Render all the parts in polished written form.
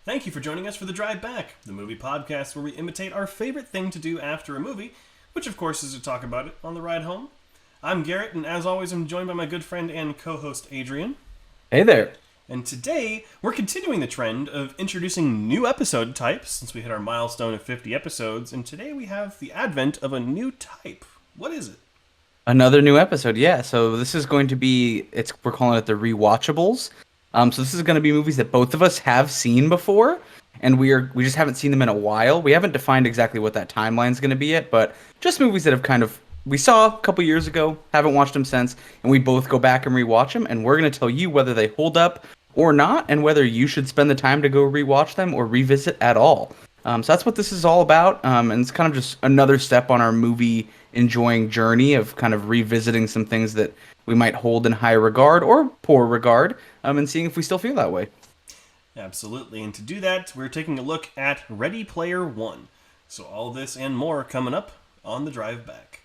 Thank you for joining us for The Drive Back, the movie podcast where we imitate our favorite thing to do after a movie, which of course is to talk about it on the ride home. I'm Garrett, and as always, I'm joined by my good friend and co-host Adrian. Hey there. And today, we're continuing the trend of introducing new episode types, since we hit our milestone of 50 episodes, and today we have the advent of a new type. What is it? Another new episode, yeah. So this is going to be, we're calling it the Rewatchables. So this is going to be movies that both of us have seen before, and we just haven't seen them in a while. We haven't defined exactly what that timeline is going to be yet, but just movies that we saw a couple years ago, haven't watched them since, and we both go back and rewatch them, and we're going to tell you whether they hold up or not, and whether you should spend the time to go rewatch them or revisit at all. So that's what this is all about, and it's kind of just another step on our movie enjoying journey of kind of revisiting some things that we might hold in high regard or poor regard, and seeing if we still feel that way. Absolutely, and to do that, we're taking a look at Ready Player One. So all this and more coming up on The Drive Back.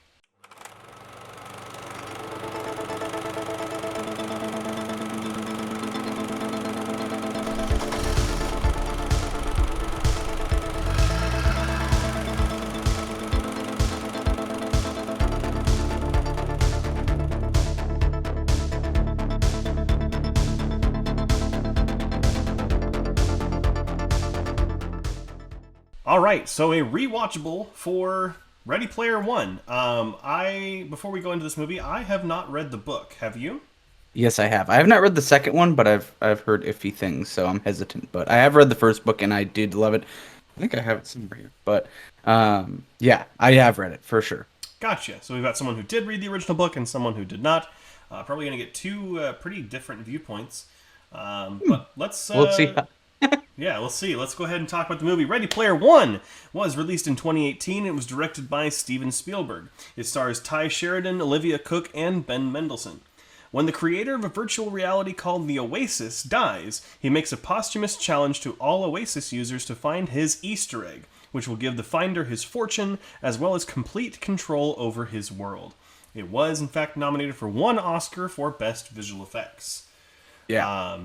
All right, so a rewatchable for Ready Player One. Before we go into this movie, I have not read the book. Have you? Yes, I have. I have not read the second one, but I've heard iffy things, so I'm hesitant. But I have read the first book, and I did love it. I think I have it somewhere here. But yeah, I have read it for sure. Gotcha. So we've got someone who did read the original book and someone who did not. Probably going to get two pretty different viewpoints. But let's... We'll see. Yeah, we'll see. Let's go ahead and talk about the movie. Ready Player One was released in 2018. It was directed by Steven Spielberg. It stars Ty Sheridan, Olivia Cooke, and Ben Mendelsohn. When the creator of a virtual reality called The Oasis dies, he makes a posthumous challenge to all Oasis users to find his Easter egg, which will give the finder his fortune, as well as complete control over his world. It was, in fact, nominated for one Oscar for Best Visual Effects. Yeah.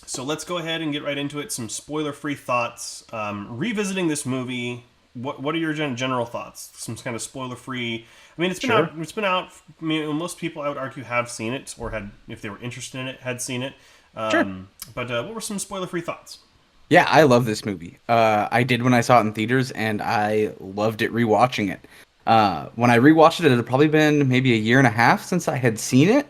So let's go ahead and get right into it. Some spoiler-free thoughts. Revisiting this movie, what are your general thoughts? Some kind of spoiler-free. I mean, it's been out. It's been out. I mean, most people, I would argue, have seen it or had, if they were interested in it, had seen it. But what were some spoiler-free thoughts? Yeah, I love this movie. I did when I saw it in theaters, and I loved it rewatching it. When I rewatched it, it had probably been maybe a year and a half since I had seen it.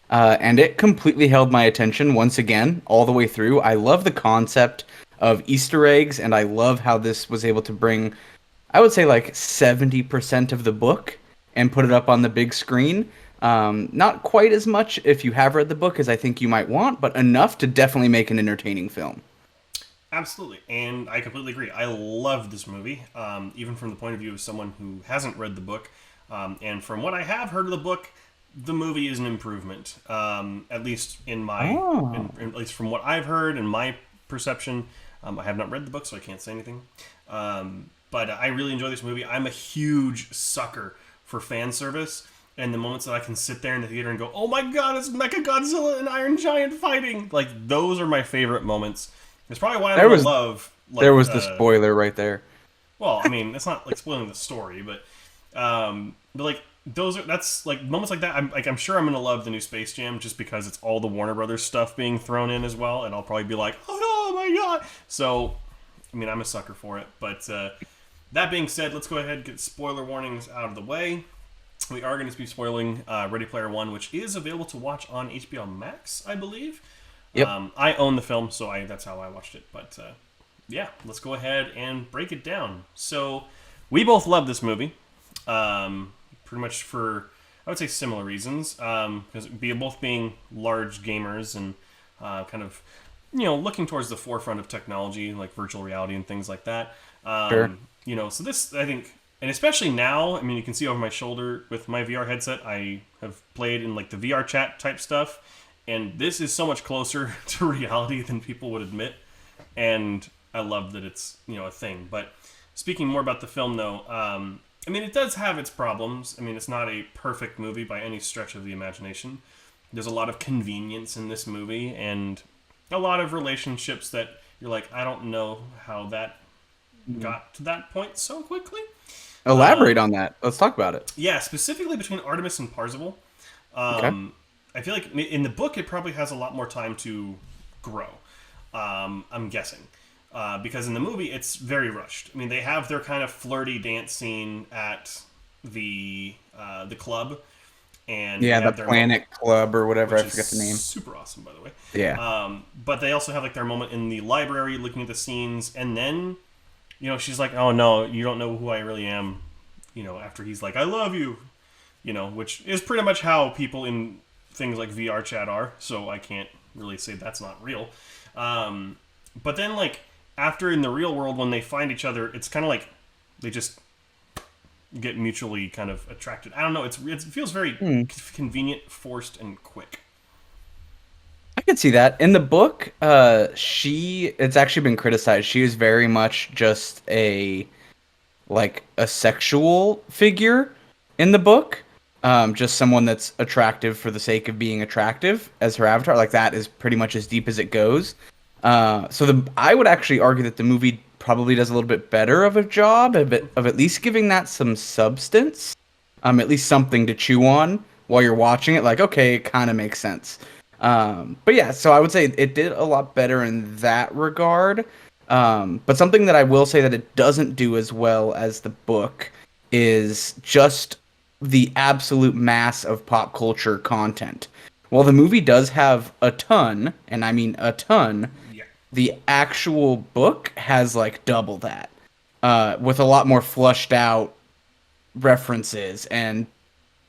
And it completely held my attention once again, all the way through. I love the concept of Easter eggs, and I love how this was able to bring, I would say, like 70% of the book and put it up on the big screen. Not quite as much if you have read the book as I think you might want, but enough to definitely make an entertaining film. Absolutely, and I completely agree. I love this movie, even from the point of view of someone who hasn't read the book. And from what I have heard of the book, the movie is an improvement, at least in my, at least from what I've heard and my perception. I have not read the book, so I can't say anything. But I really enjoy this movie. I'm a huge sucker for fan service, and the moments that I can sit there in the theater and go, "Oh my God, it's Mechagodzilla and Iron Giant fighting!" Like those are my favorite moments. It's probably why I love. Like, there was the spoiler right there. Well, I mean, it's not like spoiling the story, but like. That's like moments like that. I'm sure I'm gonna love the new Space Jam just because it's all the Warner Brothers stuff being thrown in as well, and I'll probably be like, oh my God. So, I mean, I'm a sucker for it. But that being said, let's go ahead and get spoiler warnings out of the way. We are going to be spoiling Ready Player One, which is available to watch on HBO Max, I believe. Yep. I own the film, so that's how I watched it. But yeah, let's go ahead and break it down. So we both love this movie. Pretty much for, I would say, similar reasons, because both being large gamers and kind of, looking towards the forefront of technology, like virtual reality and things like that. Sure. So this, I think, and especially now, I mean, you can see over my shoulder with my VR headset, I have played in like the VR chat type stuff, and this is so much closer to reality than people would admit, and I love that it's, a thing. But speaking more about the film, though, I mean, it does have its problems. I mean, it's not a perfect movie by any stretch of the imagination. There's a lot of convenience in this movie and a lot of relationships that you're like, I don't know how that got to that point so quickly. Elaborate on that. Let's talk about it. Yeah, specifically between Artemis and Parzival. Okay. I feel like in the book it probably has a lot more time to grow. I'm guessing. Because in the movie it's very rushed. I mean, they have their kind of flirty dance scene at the club, and they Yeah, the have their Planet Club or whatever. which I is forget the name. super awesome, by the way. Yeah. But they also have like their moment in the library, looking at the scenes, and then, she's like, "Oh no, you don't know who I really am." After he's like, "I love you," which is pretty much how people in things like VR chat are. So I can't really say that's not real. But then, like, after in the real world, when they find each other, it's kind of like they just get mutually kind of attracted. I don't know. It feels very convenient, forced, and quick. I could see that. In the book, it's actually been criticized. She is very much just a sexual figure in the book. Just someone that's attractive for the sake of being attractive as her avatar. Like, that is pretty much as deep as it goes. I would actually argue that the movie probably does a little bit better of a job of at least giving that some substance, at least something to chew on while you're watching it. Like, okay, it kind of makes sense. But yeah, so I would say it did a lot better in that regard. But something that I will say that it doesn't do as well as the book is just the absolute mass of pop culture content. While the movie does have a ton, and I mean a ton, Yeah. the actual book has like double that, with a lot more flushed out references and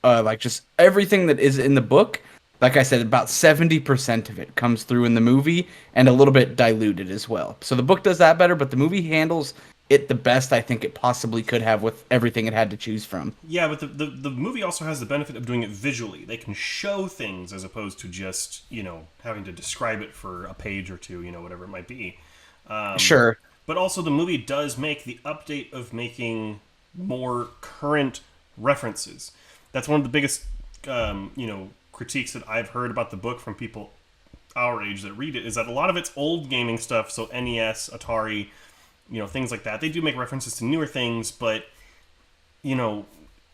like just everything that is in the book. Like I said, about 70% of it comes through in the movie and a little bit diluted as well. So the book does that better, but the movie handles it the best I think it possibly could have with everything it had to choose from. Yeah, but the movie also has the benefit of doing it visually. They can show things as opposed to just, having to describe it for a page or two, whatever it might be. Sure. But also, the movie does make the update of making more current references. That's one of the biggest, critiques that I've heard about the book from people our age that read it, is that a lot of it's old gaming stuff, so NES, Atari, things like that. They do make references to newer things, but,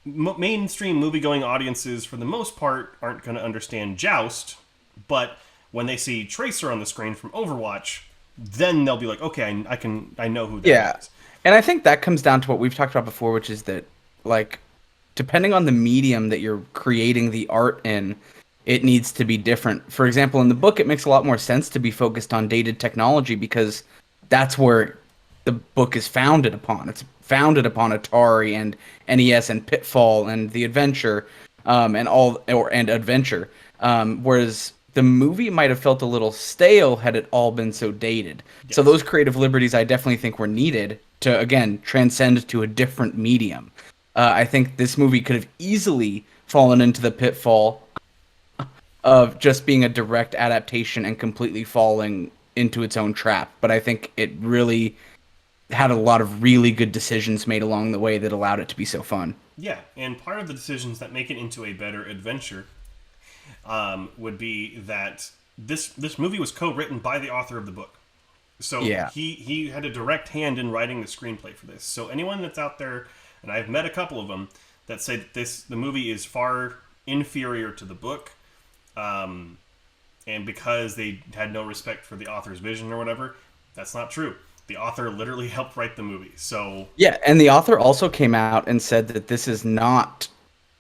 mainstream movie-going audiences, for the most part, aren't going to understand Joust, but when they see Tracer on the screen from Overwatch, then they'll be like, okay, I know who that is. And I think that comes down to what we've talked about before, which is that, like, depending on the medium that you're creating the art in, it needs to be different. For example, in the book, it makes a lot more sense to be focused on dated technology because that's where the book is founded upon. It's founded upon Atari and NES and Pitfall and The Adventure, and Adventure. Whereas the movie might have felt a little stale had it all been so dated. Yes. So those creative liberties I definitely think were needed to, again, transcend to a different medium. I think this movie could have easily fallen into the pitfall of just being a direct adaptation and completely falling into its own trap. But I think it really had a lot of really good decisions made along the way that allowed it to be so fun. Yeah, and part of the decisions that make it into a better adventure would be that this movie was co-written by the author of the book. So yeah. he had a direct hand in writing the screenplay for this. So anyone that's out there, and I've met a couple of them, that say that the movie is far inferior to the book, and because they had no respect for the author's vision or whatever, that's not true. The author literally helped write the movie. So yeah, and the author also came out and said that this is not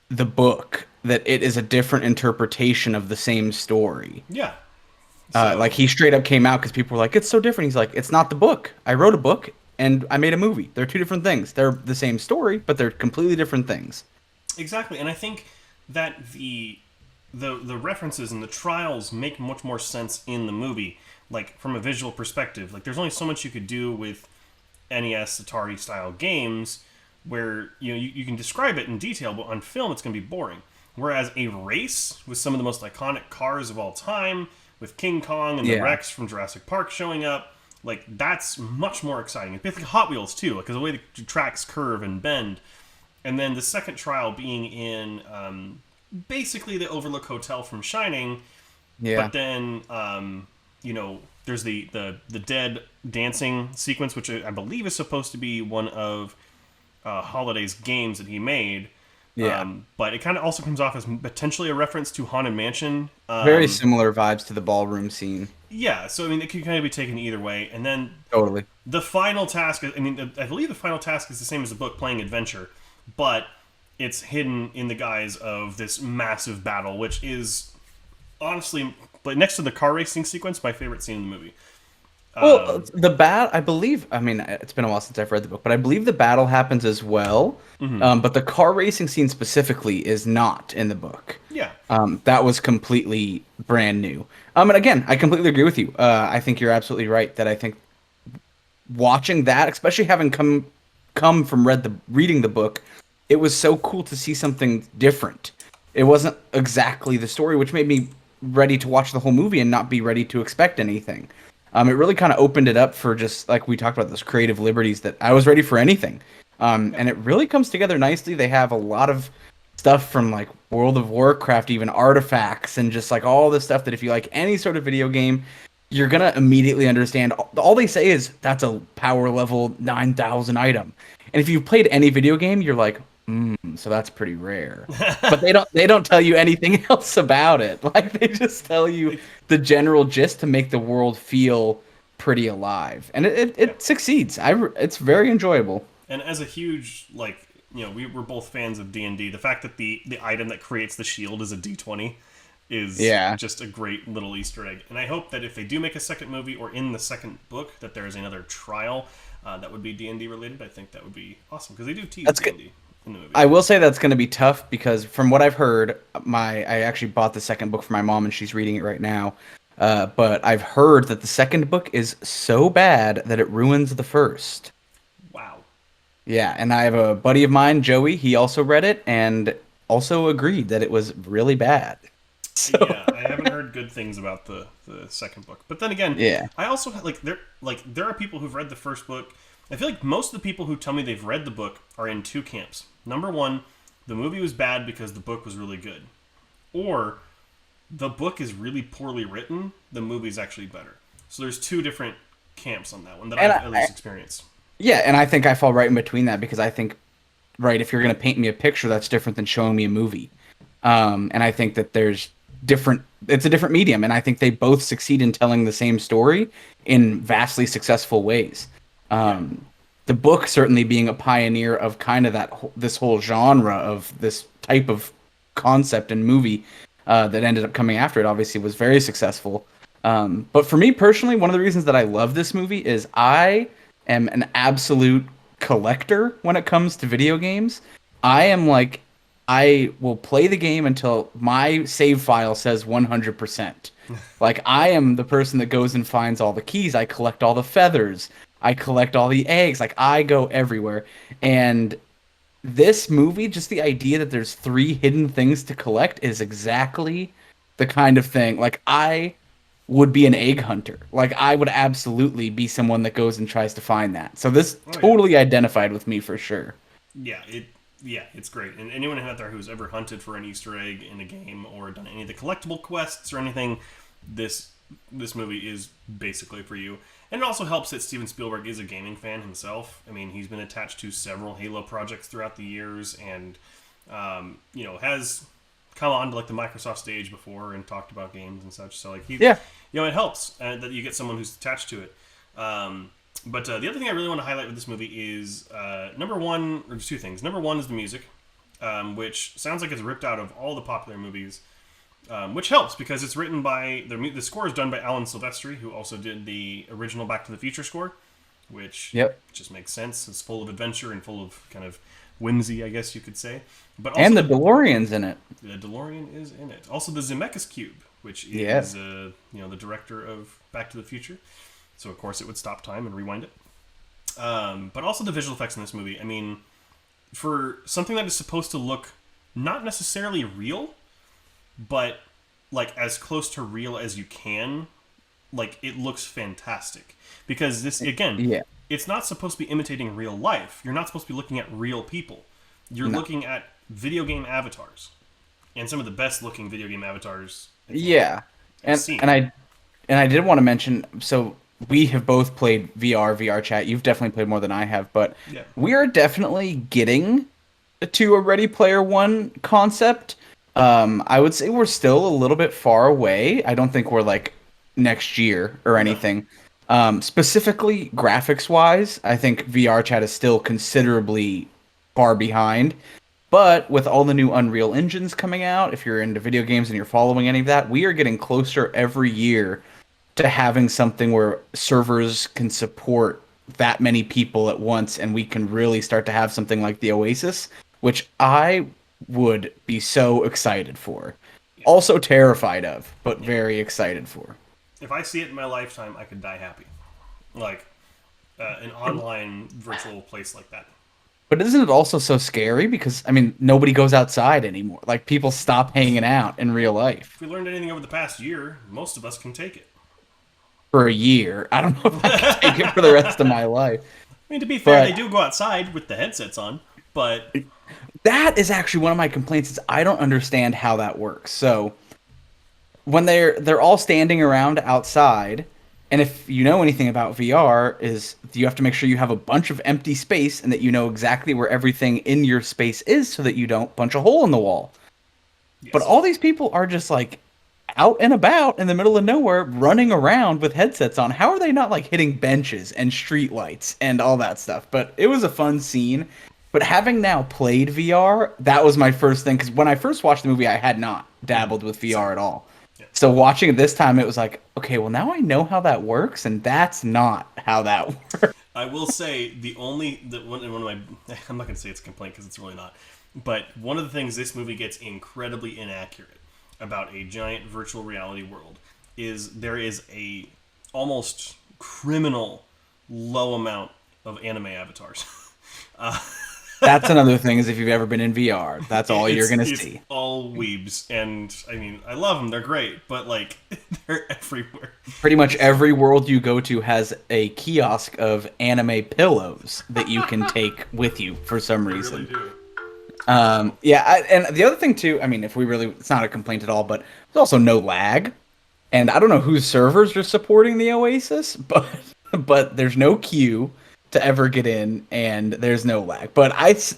the book, that it is a different interpretation of the same story. Yeah. So, like, he straight up came out because people were like, it's so different. He's like, it's not the book. I wrote a book and I made a movie. They're two different things. They're the same story, but they're completely different things. Exactly. And I think that the references and the trials make much more sense in the movie, like, from a visual perspective. Like, there's only so much you could do with NES, Atari style games where you can describe it in detail, but on film it's going to be boring. Whereas a race with some of the most iconic cars of all time, with King Kong and the Rex from Jurassic Park showing up, like, that's much more exciting. It's basically Hot Wheels too, because the way the tracks curve and bend. And then the second trial being in basically the Overlook Hotel from Shining, but then there's the dead dancing sequence, which I believe is supposed to be one of Holiday's games that he made. Yeah. But it kind of also comes off as potentially a reference to Haunted Mansion. Very similar vibes to the ballroom scene. Yeah, so I mean, it could kind of be taken either way. And then Totally. the final task, I mean, I believe the final task is the same as the book, playing adventure, but it's hidden in the guise of this massive battle, which is honestly, but next to the car racing sequence, my favorite scene in the movie. Well, I believe, I mean, it's been a while since I've read the book, but I believe the battle happens as well. But the car racing scene specifically is not in the book. Yeah. That was completely brand new. And again, I completely agree with you. I think you're absolutely right that I think watching that, especially having come from reading the book, it was so cool to see something different. It wasn't exactly the story, which made me ready to watch the whole movie and not be ready to expect anything. It really kind of opened it up for, just like we talked about, those creative liberties that I was ready for anything. And it really comes together nicely. They have a lot of stuff from like World of Warcraft, even artifacts, and just like all this stuff that if you like any sort of video game, you're going to immediately understand. All they say is that's a power level 9,000 item. And if you've played any video game, you're like, so that's pretty rare. But they don't tell you anything else about it. Like, they just tell you the general gist to make the world feel pretty alive. And it succeeds. It's very enjoyable. And as a huge, like, we're both fans of D&D, the fact that the item that creates the shield is a D20 is just a great little Easter egg. And I hope that if they do make a second movie, or in the second book, that there is another trial that would be D&D related. I think that would be awesome, because they do tease D&D in the movie. I will say that's going to be tough, because from what I've heard, I actually bought the second book for my mom, and she's reading it right now. But I've heard that the second book is so bad that it ruins the first. Wow. Yeah, and I have a buddy of mine, Joey. He also read it and also agreed that it was really bad. So. Yeah, I haven't heard good things about the second book. But then again, I also there are people who've read the first book. I feel like most of the people who tell me they've read the book are in two camps. Number one, the movie was bad because the book was really good. Or the book is really poorly written, the movie's actually better. So there's two different camps on that one that I've at least experienced. Yeah, and I think I fall right in between that, because I think, right, if you're going to paint me a picture, that's different than showing me a movie. And I think that it's a different medium, and I think they both succeed in telling the same story in vastly successful ways. The book certainly being a pioneer of kind of this whole genre of this type of concept and movie that ended up coming after it, obviously was very successful. But for me personally, one of the reasons that I love this movie is I am an absolute collector when it comes to video games. I will play the game until my save file says 100%. Like, I am the person that goes and finds all the keys. I collect all the feathers. I collect all the eggs. Like, I go everywhere. And this movie, just the idea that there's 3 hidden things to collect is exactly the kind of thing. Like, I would be an egg hunter. Like, I would absolutely be someone that goes and tries to find that. So this totally identified with me for sure. Yeah, it's great. And anyone out there who's ever hunted for an Easter egg in a game or done any of the collectible quests or anything, this movie is basically for you. And it also helps that Steven Spielberg is a gaming fan himself. I mean, he's been attached to several Halo projects throughout the years, and has come on to like the Microsoft stage before and talked about games and such. So like it helps that you get someone who's attached to it. But the other thing I really want to highlight with this movie is number one, or there's 2 things. Number one is the music, which sounds like it's ripped out of all the popular movies, which helps because it's written by the score is done by Alan Silvestri, who also did the original Back to the Future score, which just makes sense. It's full of adventure and full of kind of whimsy, I guess you could say. But also, and the DeLorean's in it. The DeLorean is in it. Also, the Zemeckis Cube, which is the director of Back to the Future. So, of course, it would stop time and rewind it. But also the visual effects in this movie. I mean, for something that is supposed to look not necessarily real, but like as close to real as you can, like it looks fantastic. Because this, again, it's not supposed to be imitating real life. You're not supposed to be looking at real people. You're looking at video game avatars. And some of the best looking video game avatars. And and I did want to mention, so we have both played VR chat. You've definitely played more than I have, but Yeah. we are definitely getting to a Ready Player One concept. I would say we're still a little bit far away. I don't think we're like next year or No. anything. Specifically graphics wise, I think VR chat is still considerably far behind. But with all the new Unreal engines coming out, if you're into video games and you're following any of that, we are getting closer every year to having something where servers can support that many people at once and we can really start to have something like the Oasis, which I would be so excited for. Yeah. Also terrified of, but Yeah. very excited for. If I see it in my lifetime, I could die happy. Like an online virtual place like that. But isn't it also so scary? Because, I mean, nobody goes outside anymore. Like, people stop hanging out in real life If we learned anything over the past year, most of us can take it. for a year. I don't know if I can take it for the rest of my life. I mean, to be fair, But they do go outside with the headsets on, but that is actually one of my complaints is I don't understand how that works. So when they're all standing around outside, and if you know anything about VR, is you have to make sure you have a bunch of empty space and that you know exactly where everything in your space is so that you don't punch a hole in the wall. yes. But all these people are just like out and about in the middle of nowhere running around with headsets on. How are they not like hitting benches and street lights and all that stuff? But it was a fun scene. But having now played VR, that was my first thing because when I first watched the movie, I had not dabbled with VR at all. Yeah. So watching it this time, it was like, okay, well now I know how that works, and that's not how that works. I will say one of my I'm not going to say it's a complaint because it's really not, but one of the things this movie gets incredibly inaccurate about a giant virtual reality world is there is a almost criminal low amount of anime avatars. That's another thing is if you've ever been in VR, that's all you're gonna It's see. all weebs, and I mean, I love them; they're great, but like, they're everywhere. Pretty much every world you go to has a kiosk of anime pillows that you can take with you for some They reason. really do. And the other thing too, I mean, if we really, it's not a complaint at all, but there's also no lag, and I don't know whose servers are supporting the Oasis, but there's no queue to ever get in, and there's no lag. That's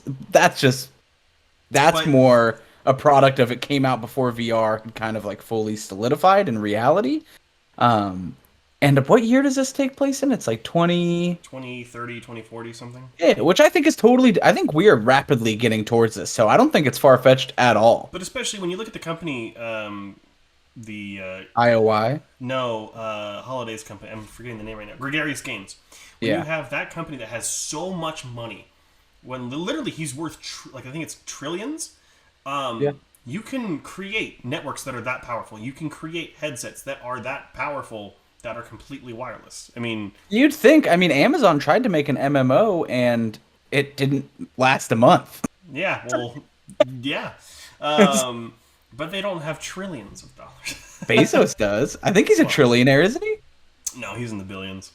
But- more a product of it came out before VR had kind of like fully solidified in reality. And what year does this take place in? It's like 2030, 2040, something. yeah, which I think is totally. I think we are rapidly getting towards this, so I don't think it's far fetched at all. But especially when you look at the company, the IOI. Holidays company. I'm forgetting the name right now. Gregarious Games. When Yeah. you have that company that has so much money, when literally he's worth I think it's trillions. Yeah. You can create networks that are that powerful. You can create headsets that are that powerful that are completely wireless. I mean, You'd think. I mean, Amazon tried to make an MMO and it didn't last a month. yeah, well, yeah. But they don't have trillions of dollars. Bezos does. I think he's a trillionaire, isn't he? No, he's in the billions.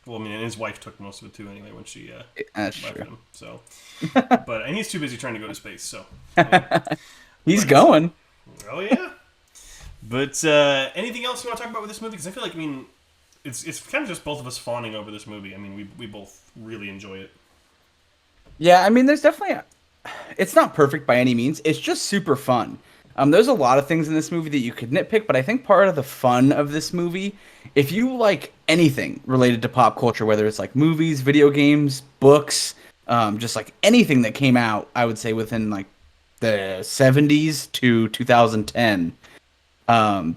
Well, I mean, and his wife took most of it too, anyway, when she That's left true. him. So, and he's too busy trying to go to space. So, He's going. oh yeah. But anything else you want to talk about with this movie? Because I feel like, I mean, it's kind of just both of us fawning over this movie. I mean, we both really enjoy it. Yeah, I mean, there's definitely. It's not perfect by any means. It's just super fun. There's a lot of things in this movie that you could nitpick, but I think part of the fun of this movie, if you like anything related to pop culture, whether it's like movies, video games, books, just like anything that came out, I would say within like the 70s to 2010,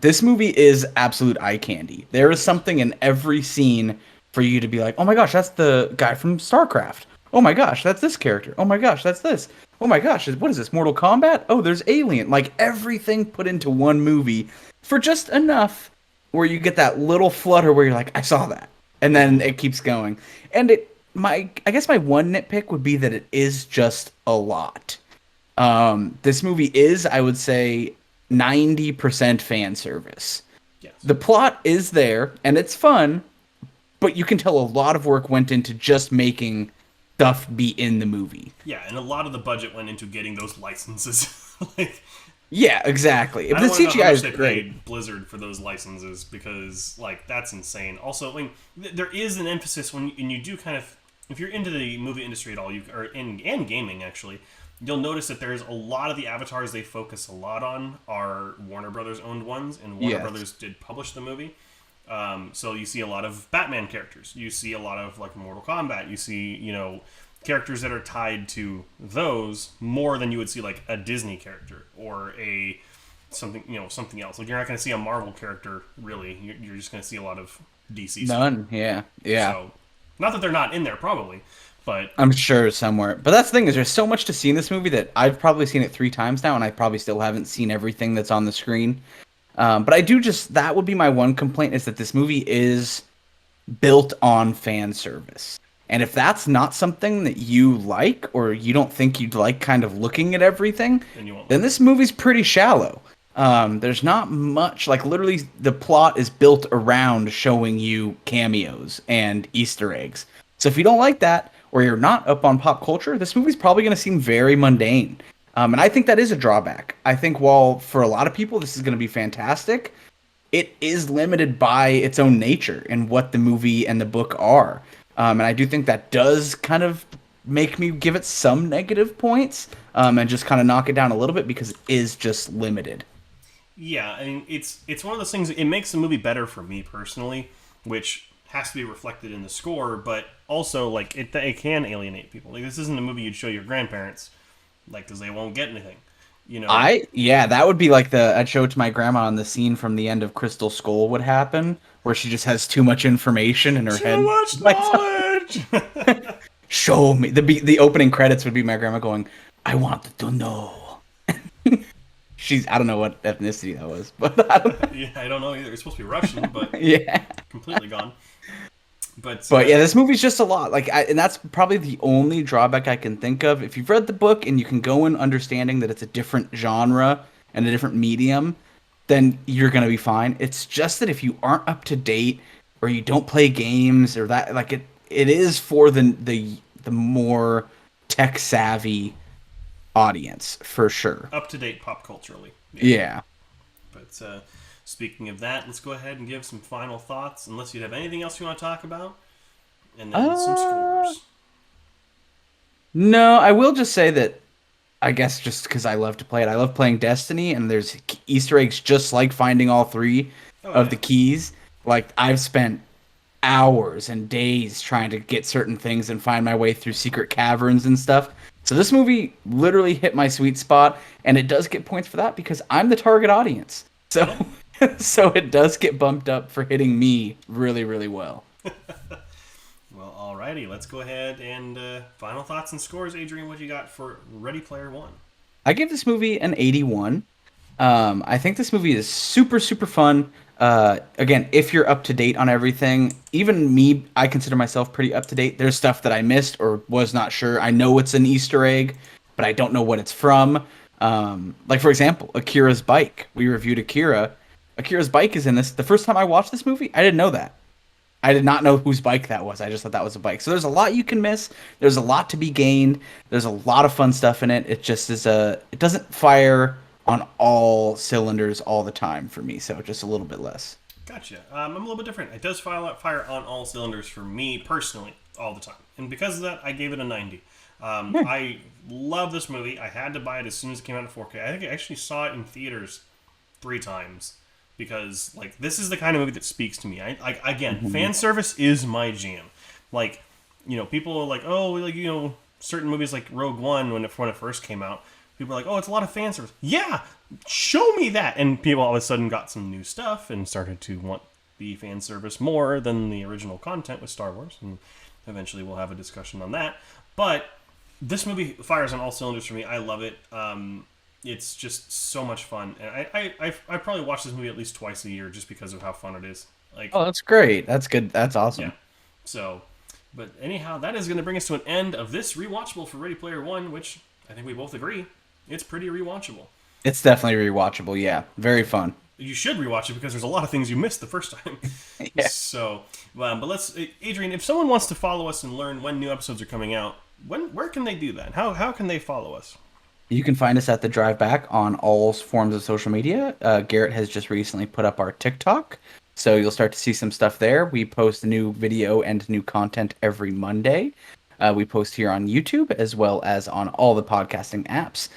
this movie is absolute eye candy. There is something in every scene for you to be like, oh my gosh, that's the guy from StarCraft. Oh my gosh, that's this character. Oh my gosh, that's this. Oh my gosh, what is this, Mortal Kombat? Oh, there's Alien. Like, everything put into one movie for just enough where you get that little flutter where you're like, I saw that. And then it keeps going. And I guess my one nitpick would be that it is just a lot. This movie is, I would say, 90% fan service. Yes. The plot is there, and it's fun, but you can tell a lot of work went into just making stuff be in the movie. Yeah, and a lot of the budget went into getting those licenses. Like, Yeah, exactly. I But the don't want to know how CGI much is they great. paid Blizzard for those licenses because, like, that's insane. Also, I mean, there is an emphasis and you do kind of, if you're into the movie industry at all, or and gaming actually, you'll notice that there's a lot of the avatars they focus a lot on are Warner Brothers owned ones, and Warner Yes. Brothers did publish the movie. So you see a lot of Batman characters. You see a lot of like Mortal Kombat. You see, characters that are tied to those more than you would see like a Disney character or a something else. Like you're not going to see a Marvel character really. You're just going to see a lot of DC stuff. None. Yeah. Yeah. So, not that they're not in there probably, but I'm sure somewhere. But that's the thing is there's so much to see in this movie that I've probably seen it 3 times now, and I probably still haven't seen everything that's on the screen. But I do just that would be my one complaint is that this movie is built on fan service. And if that's not something that you like or you don't think you'd like kind of looking at everything, then you won't. then this movie's pretty shallow. There's not much, like literally the plot is built around showing you cameos and Easter eggs. So if you don't like that or you're not up on pop culture, this movie's probably going to seem very mundane. And I think that is a drawback. I think while for a lot of people this is going to be fantastic, it is limited by its own nature and what the movie and the book are. And I do think that does kind of make me give it some negative points and just kind of knock it down a little bit because it is just limited. Yeah, I mean it's one of those things. It makes the movie better for me personally, which has to be reflected in the score, but also like it can alienate people. Like this isn't a movie you'd show your grandparents, like because they won't get anything. That would be like I'd show it to my grandma on the scene from the end of Crystal Skull would happen, where she just has too much information in her head. Too much knowledge. Show me the opening credits would be my grandma going, "I want to know." I don't know what ethnicity that was, but Yeah, I don't know either. It's supposed to be Russian, but yeah. completely gone. But yeah, this movie's just a lot. And that's probably the only drawback I can think of. If you've read the book and you can go in understanding that it's a different genre and a different medium, then you're gonna be fine. It's just that if you aren't up to date or you don't play games or that, like it is for the more tech savvy audience for sure. Up to date pop culturally. Yeah. But speaking of that, let's go ahead and give some final thoughts, unless you have anything else you want to talk about, and then some scores. No, I will just say that I guess just because I love to play it, I love playing Destiny, and there's Easter eggs just like finding all three of the keys. Like I've spent hours and days trying to get certain things and find my way through secret caverns and stuff. So this movie literally hit my sweet spot, and it does get points for that because I'm the target audience. So so it does get bumped up for hitting me really, really well. Well, alrighty, let's go ahead and final thoughts and scores. Adrian, what you got for Ready Player One? I give this movie an 81. I think this movie is super, super fun. Again, if you're up to date on everything, even me, I consider myself pretty up to date. There's stuff that I missed or was not sure. I know it's an Easter egg, but I don't know what it's from. Like, for example, Akira's bike. We reviewed Akira. Akira's bike is in this. The first time I watched this movie, I didn't know that. I did not know whose bike that was. I just thought that was a bike. So there's a lot you can miss. There's a lot to be gained. There's a lot of fun stuff in it. It just is it doesn't fire on all cylinders all the time for me. So just a little bit less. Gotcha. I'm a little bit different. It does fire on all cylinders for me personally all the time. And because of that, I gave it a 90. I love this movie. I had to buy it as soon as it came out in 4K. I think I actually saw it in theaters 3 times. Because like this is the kind of movie that speaks to me. Fan service is my jam. Like, people are like, oh, like certain movies like Rogue One when it first came out, people are like, oh, it's a lot of fan service. Yeah, show me that. And people all of a sudden got some new stuff and started to want the fan service more than the original content with Star Wars. And eventually we'll have a discussion on that. But this movie fires on all cylinders for me. I love it. It's just so much fun, and I probably watch this movie at least twice a year just because of how fun it is. Like, oh, that's great. That's good. That's awesome. Yeah. So, but anyhow, that is going to bring us to an end of this rewatchable for Ready Player One, which I think we both agree it's pretty rewatchable. It's definitely rewatchable. Yeah, very fun. You should rewatch it because there's a lot of things you missed the first time. Yeah. So, but Adrian, if someone wants to follow us and learn when new episodes are coming out, where can they do that? How can they follow us? You can find us at The Drive Back on all forms of social media. Garrett has just recently put up our TikTok, so you'll start to see some stuff there. We post new video and new content every Monday. We post here on YouTube as well as on all the podcasting apps.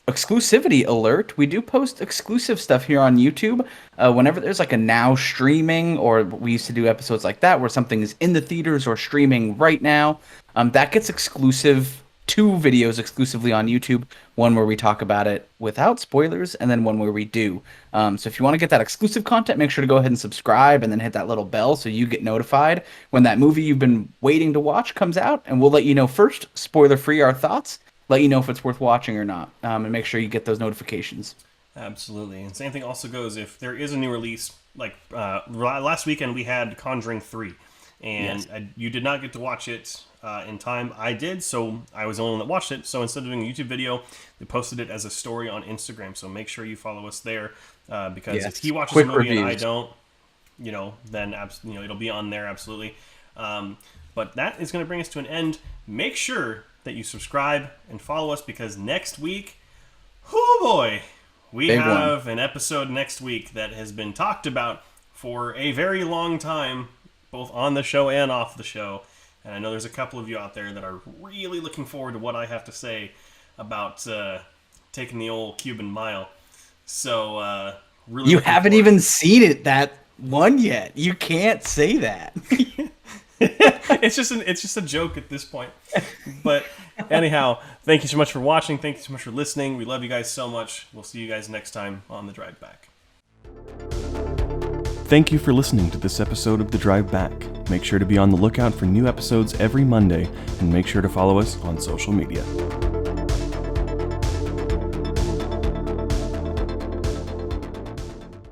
Exclusivity alert, we do post exclusive stuff here on YouTube whenever there's like a now streaming, or we used to do episodes like that where something is in the theaters or streaming right now. That gets exclusive, 2 videos exclusively on YouTube, one where we talk about it without spoilers, and then one where we do. So if you want to get that exclusive content, make sure to go ahead and subscribe and then hit that little bell so you get notified when that movie you've been waiting to watch comes out, and we'll let you know first, spoiler free, our thoughts, let you know if it's worth watching or not, and make sure you get those notifications. Absolutely. And same thing also goes if there is a new release, like last weekend we had Conjuring 3, and Yes. you did not get to watch it in time. I did, so I was the only one that watched it. So instead of doing a YouTube video, we posted it as a story on Instagram. So make sure you follow us there, because Yes. if he watches Quick the movie and I reviews. don't, then it'll be on there absolutely. But that is going to bring us to an end. Make sure that you subscribe and follow us, because next week, oh boy, we Big have an episode next week that has been talked about for a very long time, both on the show and off the show. And I know there's a couple of you out there that are really looking forward to what I have to say about taking the old Cuban mile. So, really, You looking haven't forward. even seen it, that one yet. You can't say that. It's just a joke at this point. But anyhow, thank you so much for watching. Thank you so much for listening. We love you guys so much. We'll see you guys next time on The Drive Back. Thank you for listening to this episode of The Drive Back. Make sure to be on the lookout for new episodes every Monday, and make sure to follow us on social media.